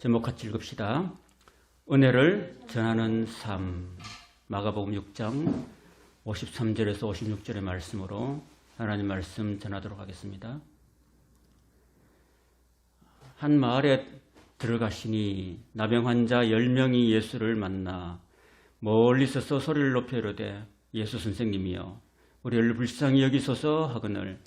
제목 같이 읽읍시다. 은혜를 전하는 삶. 마가복음 6장 53절에서 56절의 말씀으로 하나님 말씀 전하도록 하겠습니다. 한 마을에 들어가시니 나병 환자 10명이 예수를 만나 멀리 서서 소리를 높여 이르되 예수 선생님이여 우리를 불쌍히 여기소서 하거늘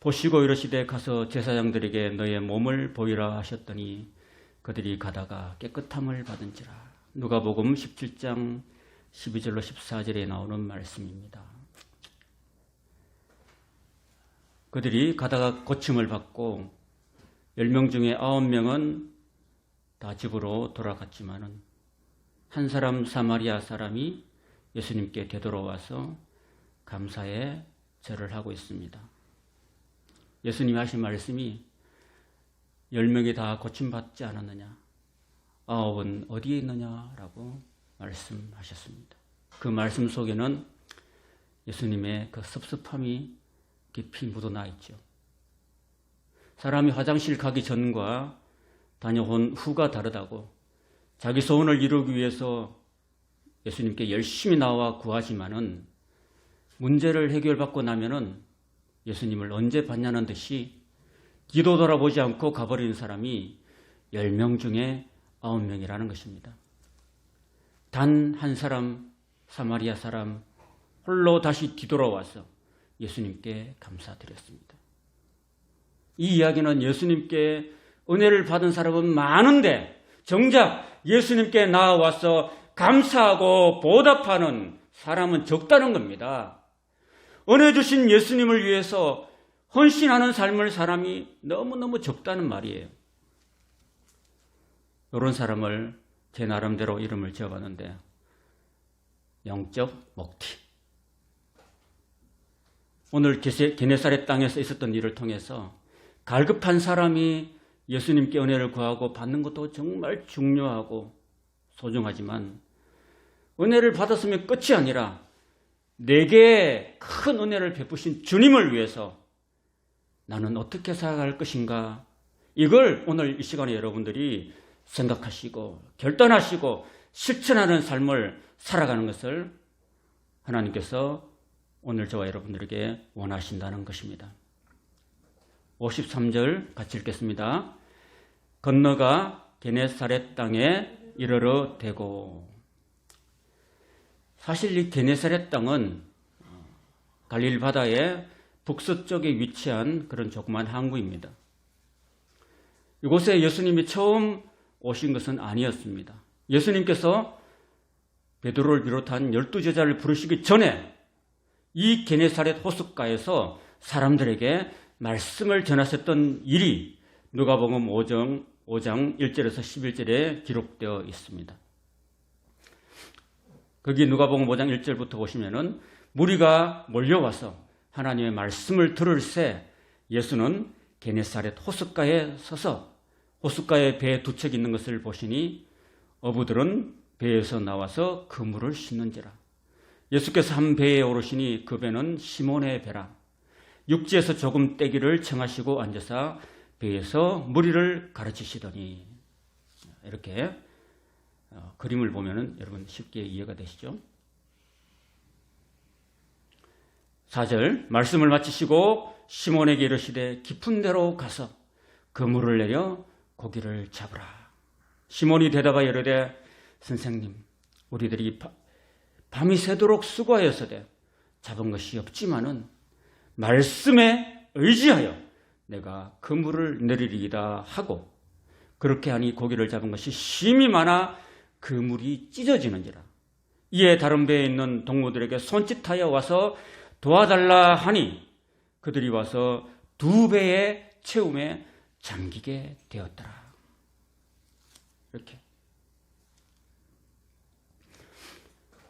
보시고 이르시되 가서 제사장들에게 너의 몸을 보이라 하셨더니 그들이 가다가 깨끗함을 받은지라. 누가복음 17장 12절로 14절에 나오는 말씀입니다. 그들이 가다가 고침을 받고 10명 중에 9명은 다 집으로 돌아갔지만은 한 사람 사마리아 사람이 예수님께 되돌아와서 감사의 절을 하고 있습니다. 예수님이 하신 말씀이 10명이 다 고침받지 않았느냐? 9은 어디에 있느냐라고 말씀하셨습니다. 그 말씀 속에는 예수님의 그 섭섭함이 깊이 묻어나 있죠. 사람이 화장실 가기 전과 다녀온 후가 다르다고 자기 소원을 이루기 위해서 예수님께 열심히 나와 구하지만은 문제를 해결받고 나면은 예수님을 언제 봤냐는 듯이 뒤도 돌아보지 않고 가버리는 사람이 10명 중에 9명이라는 것입니다. 단 한 사람, 사마리아 사람 홀로 다시 뒤돌아와서 예수님께 감사드렸습니다. 이 이야기는 예수님께 은혜를 받은 사람은 많은데 정작 예수님께 나와서 감사하고 보답하는 사람은 적다는 겁니다. 은혜 주신 예수님을 위해서 헌신하는 삶을 사람이 너무너무 적다는 말이에요. 이런 사람을 제 나름대로 이름을 지어봤는데 영적 먹튀. 오늘 게네사렛 땅에서 있었던 일을 통해서 갈급한 사람이 예수님께 은혜를 구하고 받는 것도 정말 중요하고 소중하지만 은혜를 받았으면 끝이 아니라 내게 큰 은혜를 베푸신 주님을 위해서 나는 어떻게 살아갈 것인가? 이걸 오늘 이 시간에 여러분들이 생각하시고 결단하시고 실천하는 삶을 살아가는 것을 하나님께서 오늘 저와 여러분들에게 원하신다는 것입니다. 53절 같이 읽겠습니다. 건너가 게네사렛 땅에 이르러 대고. 사실 이 게네사렛 땅은 갈릴리 바다의 북서쪽에 위치한 그런 조그만 항구입니다. 이곳에 예수님이 처음 오신 것은 아니었습니다. 예수님께서 베드로를 비롯한 12제자를 부르시기 전에 이 게네사렛 호숫가에서 사람들에게 말씀을 전하셨던 일이 누가복음 5장 1절에서 11절에 기록되어 있습니다. 거기 누가복음 5장 1절부터 보시면은 무리가 몰려와서 하나님의 말씀을 들을 새 예수는 게네사렛 호숫가에 서서 호숫가에 배 두 척 있는 것을 보시니 어부들은 배에서 나와서 그물을 싣는지라. 예수께서 한 배에 오르시니 그 배는 시몬의 배라. 육지에서 조금 떼기를 청하시고 앉아서 배에서 무리를 가르치시더니. 이렇게 그림을 보면은 여러분 쉽게 이해가 되시죠? 4절 말씀을 마치시고 시몬에게 이르시되 깊은 데로 가서 그물을 내려 고기를 잡으라. 시몬이 대답하여 이르되 선생님 우리들이 밤이 새도록 수고하였으되 잡은 것이 없지만은 말씀에 의지하여 내가 그물을 내리리이다 하고 그렇게 하니 고기를 잡은 것이 심히 많아 그물이 찢어지는지라. 이에 다른 배에 있는 동무들에게 손짓하여 와서 도와달라 하니 그들이 와서 2배의 채움에 잠기게 되었더라. 이렇게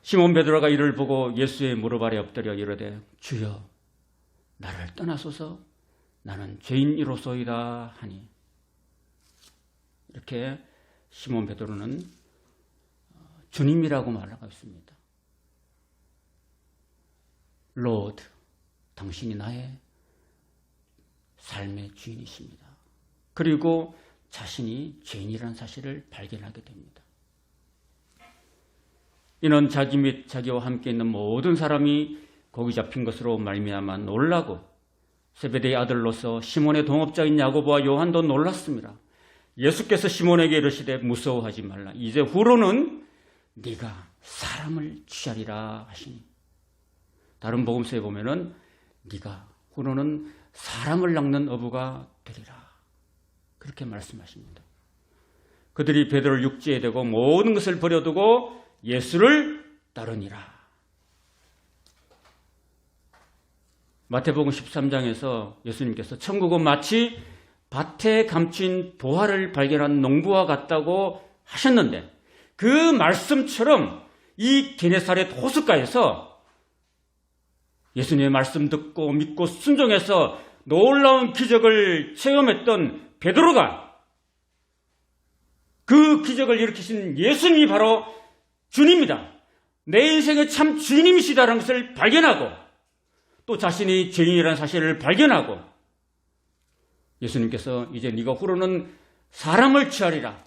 시몬 베드로가 이를 보고 예수의 무릎 아래 엎드려 이르되 주여 나를 떠나소서 나는 죄인이로소이다 하니. 이렇게 시몬 베드로는 주님이라고 말하고 있습니다. Lord, 당신이 나의 삶의 주인이십니다. 그리고 자신이 죄인이라는 사실을 발견하게 됩니다. 이는 자기 및 자기와 함께 있는 모든 사람이 고기 잡힌 것으로 말미암아 놀라고 세베대의 아들로서 시몬의 동업자인 야고보와 요한도 놀랐습니다. 예수께서 시몬에게 이르시되 무서워하지 말라. 이제 후로는 네가 사람을 취하리라 하시니, 다른 복음서에 보면은 네가 후로는 사람을 낚는 어부가 되리라, 그렇게 말씀하십니다. 그들이 베드로를 육지에 대고 모든 것을 버려두고 예수를 따르니라. 마태복음 13장에서 예수님께서 천국은 마치 밭에 감춘 보화를 발견한 농부와 같다고 하셨는데, 그 말씀처럼 이 게네사렛 호숫가에서 예수님의 말씀 듣고 믿고 순종해서 놀라운 기적을 체험했던 베드로가, 그 기적을 일으키신 예수님이 바로 주님이다, 내 인생의 참 주님이시다라는 것을 발견하고, 또 자신이 죄인이라는 사실을 발견하고, 예수님께서 이제 네가 후로는 사람을 취하리라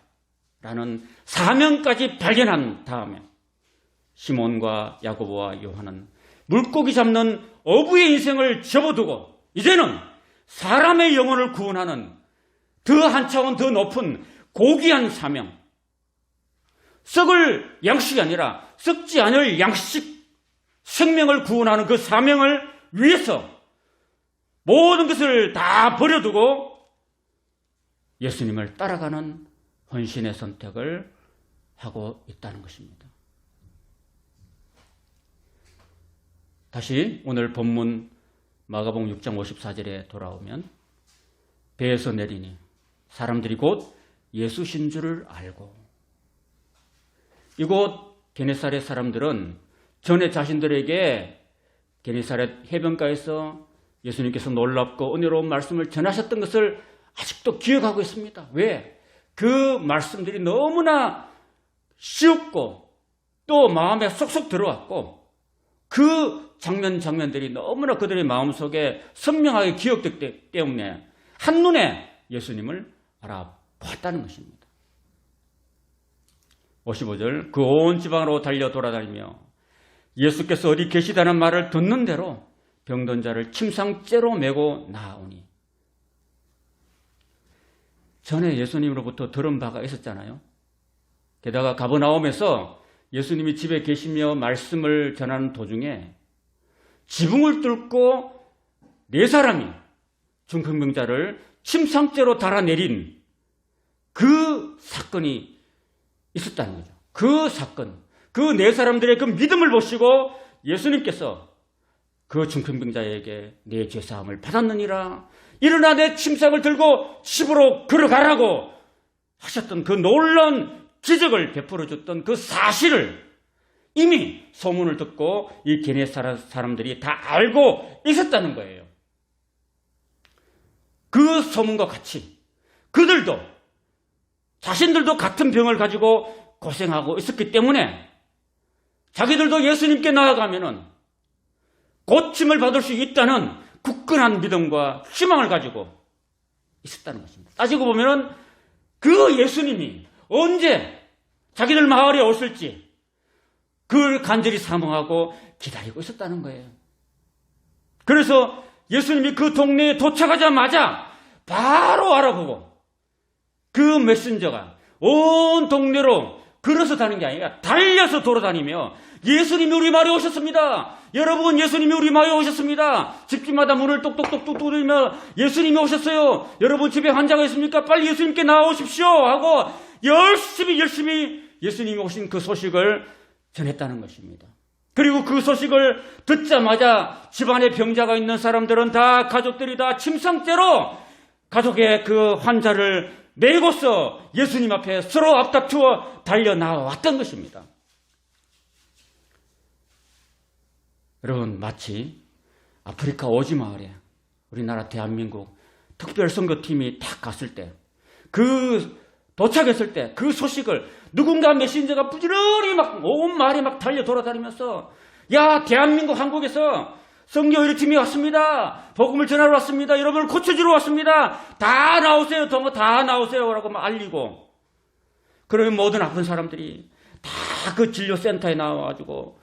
라는 사명까지 발견한 다음에 시몬과 야고보와 요한은 물고기 잡는 어부의 인생을 접어두고 이제는 사람의 영혼을 구원하는 더 한 차원 더 높은 고귀한 사명, 썩을 양식이 아니라 썩지 않을 양식, 생명을 구원하는 그 사명을 위해서 모든 것을 다 버려두고 예수님을 따라가는 헌신의 선택을 하고 있다는 것입니다. 다시 오늘 본문 마가복음 6장 54절에 돌아오면, 배에서 내리니 사람들이 곧 예수신 줄을 알고, 이곳 게네사렛 사람들은 전에 자신들에게 게네사렛 해변가에서 예수님께서 놀랍고 은혜로운 말씀을 전하셨던 것을 아직도 기억하고 있습니다. 왜? 그 말씀들이 너무나 쉬웠고 또 마음에 쏙쏙 들어왔고, 그 장면들이 너무나 그들의 마음속에 선명하게 기억됐기 때문에 한눈에 예수님을 알아봤다는 것입니다. 55절, 그 온 지방으로 달려 돌아다니며 예수께서 어디 계시다는 말을 듣는 대로 병든 자를 침상째로 메고 나아오니. 전에 예수님으로부터 들은 바가 있었잖아요. 게다가 가버나움에서 예수님이 집에 계시며 말씀을 전하는 도중에 지붕을 뚫고 4사람이 중풍병자를 침상째로 달아내린 그 사건이 있었다는 거죠. 그 사건, 그 4사람들의 그 믿음을 보시고 예수님께서 그 중풍병자에게 내 죄사함을 받았느니라, 일어나 내 침상을 들고 집으로 걸어가라고 하셨던 그 놀라운 기적을 베풀어 줬던 그 사실을 이미 소문을 듣고 이 게네사렛 사람들이 다 알고 있었다는 거예요. 그 소문과 같이 그들도 자신들도 같은 병을 가지고 고생하고 있었기 때문에 자기들도 예수님께 나아가면은 고침을 받을 수 있다는 굳건한 믿음과 희망을 가지고 있었다는 것입니다. 따지고 보면은 그 예수님이 언제 자기들 마을에 오실지 그걸 간절히 사모하고 기다리고 있었다는 거예요. 그래서 예수님이 그 동네에 도착하자마자 바로 알아보고 그 메신저가 온 동네로 걸어서 다니는 게 아니라 달려서 돌아다니며 예수님이 우리 마을에 오셨습니다. 여러분, 예수님이 우리 마을에 오셨습니다. 집집마다 문을 똑똑똑똑 두드리며 예수님이 오셨어요. 여러분 집에 환자가 있습니까? 빨리 예수님께 나오십시오 하고 열심히 예수님이 오신 그 소식을 전했다는 것입니다. 그리고 그 소식을 듣자마자 집안에 병자가 있는 사람들은 다 가족들이 다 침상째로 가족의 그 환자를 메고서 예수님 앞에 서로 앞다투어 달려 나왔던 것입니다. 여러분, 마치 아프리카 오지 마을에 우리나라 대한민국 특별선교팀이 딱 갔을 때, 도착했을 때 그 소식을 누군가 메신저가 부지런히 막 온 마을에 막 달려 돌아다니면서, 야, 대한민국 한국에서 성교회의 팀이 왔습니다. 복음을 전하러 왔습니다. 여러분을 고쳐주러 왔습니다. 다 나오세요. 다 나오세요. 라고 막 알리고. 그러면 모든 아픈 사람들이 다 그 진료센터에 나와가지고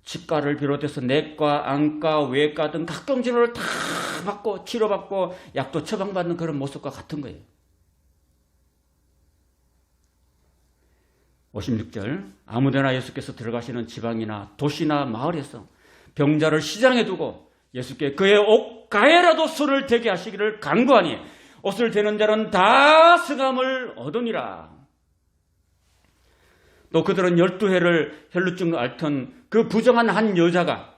치과를 비롯해서 내과, 안과, 외과 등 각종 진료를 다 받고 치료받고 약도 처방받는 그런 모습과 같은 거예요. 56절 아무데나 예수께서 들어가시는 지방이나 도시나 마을에서 병자를 시장에 두고 예수께 그의 옷가에라도 손을 대게 하시기를 간구하니 옷을 대는 자는 다 승함을 얻으니라. 또 그들은 12해를 혈루증을 앓던 그 부정한 한 여자가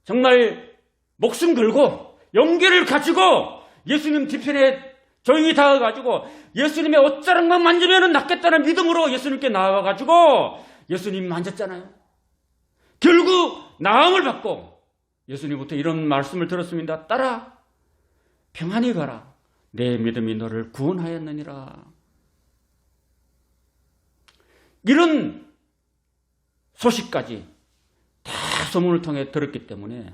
정말 목숨 걸고 용기를 가지고 예수님 뒤편에 조용히 다가가지고 예수님의 옷자락만 만지면 낫겠다는 믿음으로 예수님께 나와가지고 예수님 만졌잖아요. 결국 나음을 받고 예수님부터 이런 말씀을 들었습니다. 딸아, 평안히 가라. 내 믿음이 너를 구원하였느니라. 이런 소식까지 다 소문을 통해 들었기 때문에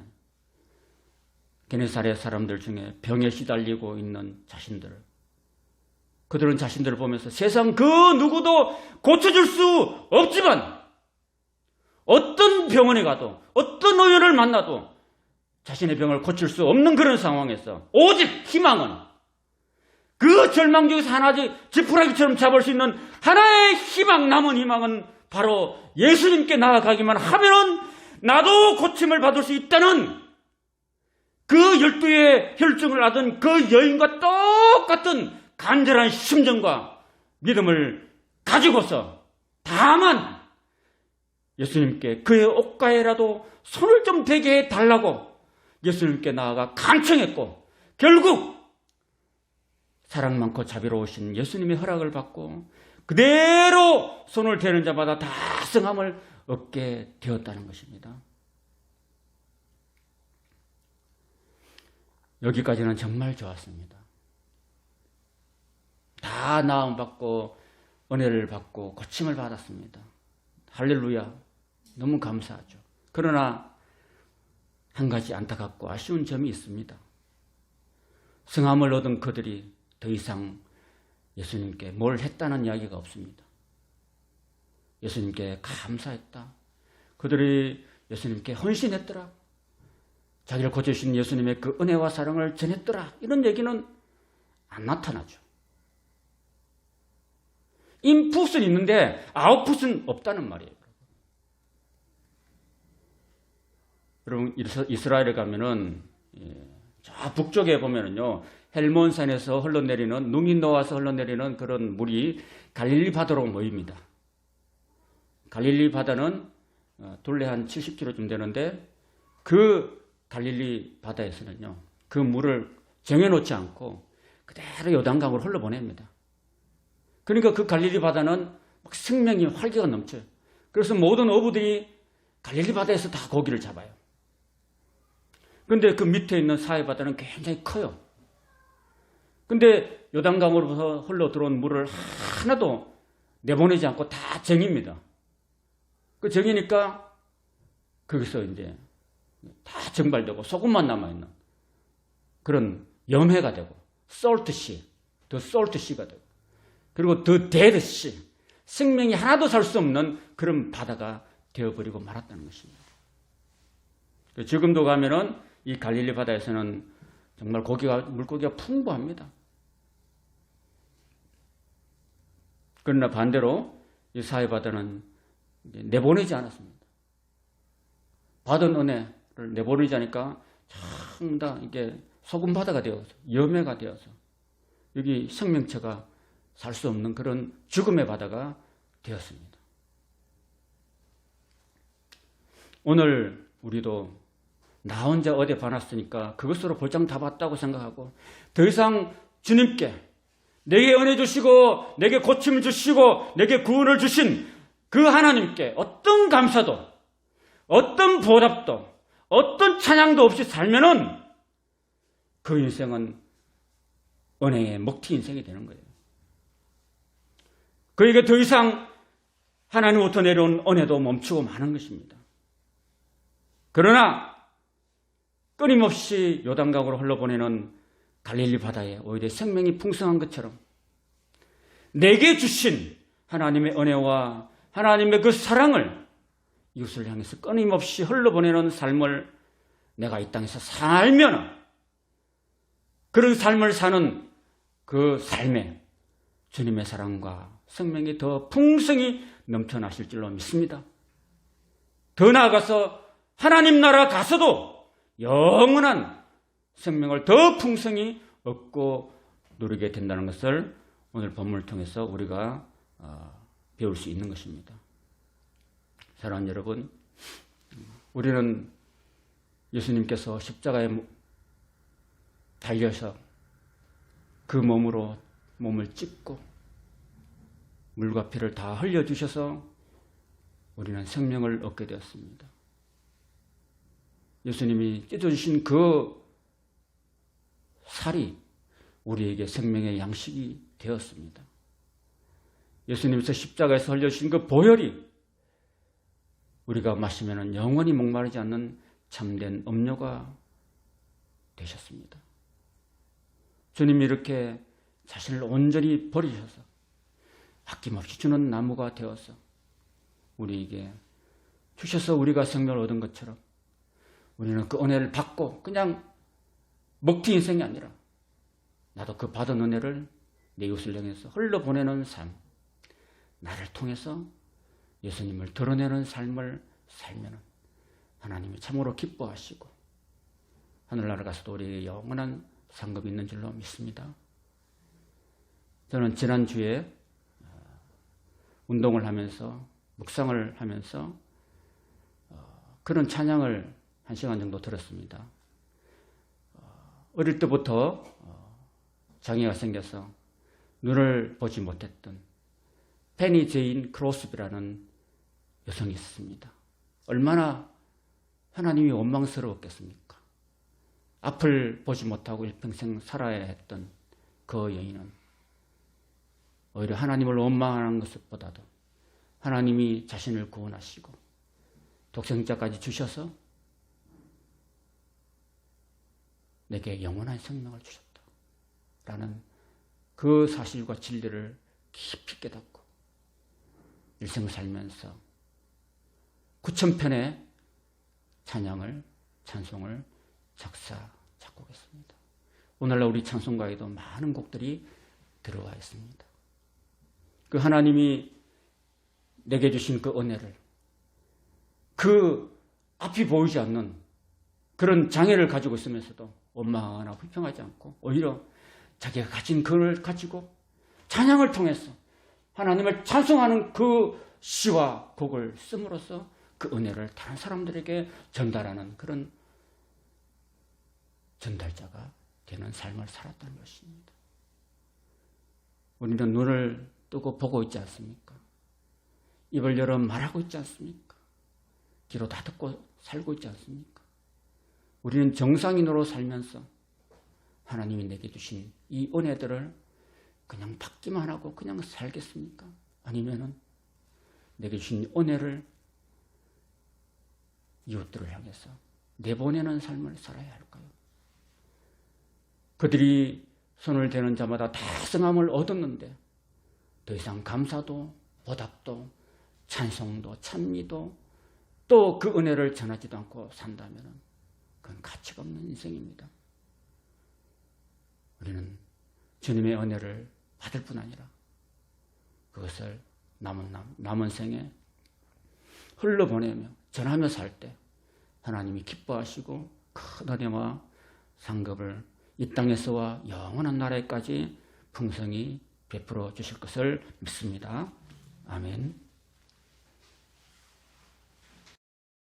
게네사렛 사람들 중에 병에 시달리고 있는 자신들, 그들은 자신들을 보면서 세상 그 누구도 고쳐줄 수 없지만 어떤 병원에 가도 어떤 의원을 만나도 자신의 병을 고칠 수 없는 그런 상황에서 오직 희망은 그 절망 중에서 하나의 지푸라기처럼 잡을 수 있는 하나의 희망, 남은 희망은 바로 예수님께 나아가기만 하면은 나도 고침을 받을 수 있다는 그 12의 혈증을 앓은 그 여인과 똑같은 간절한 심정과 믿음을 가지고서 다만 예수님께 그의 옷가에라도 손을 좀 대게 해달라고 예수님께 나아가 간청했고 결국 사랑 많고 자비로우신 예수님의 허락을 받고 그대로 손을 대는 자마다 다 승함을 얻게 되었다는 것입니다. 여기까지는 정말 좋았습니다. 다 나음받고 은혜를 받고 고침을 받았습니다. 할렐루야, 너무 감사하죠. 그러나 한 가지 안타깝고 아쉬운 점이 있습니다. 승함을 얻은 그들이 더 이상 예수님께 뭘 했다는 이야기가 없습니다. 예수님께 감사했다. 그들이 예수님께 헌신했더라. 자기를 고쳐주신 예수님의 그 은혜와 사랑을 전했더라. 이런 얘기는 안 나타나죠. 인풋은 있는데 아웃풋은 없다는 말이에요. 여러분 이스라엘에 가면은 저 북쪽에 보면은요 헬몬산에서 흘러내리는 눈이 녹아서 흘러내리는 그런 물이 갈릴리 바다로 모입니다. 갈릴리 바다는 둘레 한 70km쯤 되는데 그 갈릴리 바다에서는요 그 물을 정해놓지 않고 그대로 요단강으로 흘러보냅니다. 그러니까 그 갈릴리 바다는 막 생명이 활기가 넘쳐요. 그래서 모든 어부들이 갈릴리 바다에서 다 고기를 잡아요. 그런데 그 밑에 있는 사해 바다는 굉장히 커요. 근데 요단강으로부터 흘러 들어온 물을 하나도 내보내지 않고 다 정입니다. 그 정이니까 거기서 이제 다 증발되고 소금만 남아있는 그런 염해가 되고 솔트시, 더 솔트시가 되고 그리고 더 데드시, 생명이 하나도 살 수 없는 그런 바다가 되어버리고 말았다는 것입니다. 지금도 가면은 이 갈릴리 바다에서는 정말 물고기가 풍부합니다. 그러나 반대로 이 사해 바다는 내보내지 않았습니다. 받은 은혜를 내보내지 않으니까 참 다 이게 소금 바다가 되어서 염해가 되어서 여기 생명체가 살 수 없는 그런 죽음의 바다가 되었습니다. 오늘 우리도 나 혼자 어디 봐놨으니까 그것으로 볼장 다 봤다고 생각하고 더 이상 주님께 내게 은혜 주시고 내게 고침을 주시고 내게 구원을 주신 그 하나님께 어떤 감사도 어떤 보답도 어떤 찬양도 없이 살면은 그 인생은 은혜의 먹튀 인생이 되는 거예요. 그에게 더 이상 하나님으로부터 내려온 은혜도 멈추고 마는 것입니다. 그러나 끊임없이 요단강으로 흘러보내는 갈릴리 바다에 오히려 생명이 풍성한 것처럼 내게 주신 하나님의 은혜와 하나님의 그 사랑을 이웃을 향해서 끊임없이 흘러보내는 삶을 내가 이 땅에서 살면 그런 삶을 사는 그 삶에 주님의 사랑과 생명이 더 풍성히 넘쳐나실 줄로 믿습니다. 더 나아가서 하나님 나라 가서도 영원한 생명을 더 풍성히 얻고 누리게 된다는 것을 오늘 본문을 통해서 우리가 배울 수 있는 것입니다. 사랑하는 여러분, 우리는 예수님께서 십자가에 달려서 그 몸으로 몸을 찢고 물과 피를 다 흘려주셔서 우리는 생명을 얻게 되었습니다. 예수님이 찢어주신 그 살이 우리에게 생명의 양식이 되었습니다. 예수님께서 십자가에서 흘려주신 그 보혈이 우리가 마시면 영원히 목마르지 않는 참된 음료가 되셨습니다. 주님이 이렇게 자신을 온전히 버리셔서 아낌없이 주는 나무가 되어서 우리에게 주셔서 우리가 생명을 얻은 것처럼 우리는 그 은혜를 받고 그냥 먹튀 인생이 아니라 나도 그 받은 은혜를 내 이웃을 향해서 흘러보내는 삶, 나를 통해서 예수님을 드러내는 삶을 살면 하나님이 참으로 기뻐하시고 하늘나라 가서도 우리에게 영원한 상급이 있는 줄로 믿습니다. 저는 지난주에 운동을 하면서 묵상을 하면서 그런 찬양을 1시간 정도 들었습니다. 어릴 때부터 장애가 생겨서 눈을 보지 못했던 페니 제인 크로스비라는 여성이 있었습니다. 얼마나 하나님이 원망스러웠겠습니까? 앞을 보지 못하고 일평생 살아야 했던 그 여인은 오히려 하나님을 원망하는 것보다도 하나님이 자신을 구원하시고 독생자까지 주셔서 내게 영원한 생명을 주셨다라는 그 사실과 진리를 깊이 깨닫고 일생을 살면서 9,000편의 찬양을, 찬송을 작곡했습니다. 오늘날 우리 찬송가에도 많은 곡들이 들어와 있습니다. 그 하나님이 내게 주신 그 은혜를, 그 앞이 보이지 않는 그런 장애를 가지고 있으면서도 원망하거나 불평하지 않고 오히려 자기가 가진 그걸 가지고 찬양을 통해서 하나님을 찬송하는 그 시와 곡을 씀으로써 그 은혜를 다른 사람들에게 전달하는 그런 전달자가 되는 삶을 살았다는 것입니다. 우리는 눈을 뜨고 보고 있지 않습니까? 입을 열어 말하고 있지 않습니까? 귀로 다 듣고 살고 있지 않습니까? 우리는 정상인으로 살면서 하나님이 내게 주신 이 은혜들을 그냥 받기만 하고 그냥 살겠습니까? 아니면은 내게 주신 은혜를 이웃들을 향해서 내보내는 삶을 살아야 할까요? 그들이 손을 대는 자마다 다 성함을 얻었는데 더 이상 감사도 보답도 찬송도 찬미도 또 그 은혜를 전하지도 않고 산다면 그건 가치가 없는 인생입니다. 우리는 주님의 은혜를 받을 뿐 아니라 그것을 남은 생에 흘러보내며 전하며 살 때 하나님이 기뻐하시고 큰 은혜와 상급을 이 땅에서와 영원한 나라에까지 풍성히 베풀어 주실 것을 믿습니다. 아멘.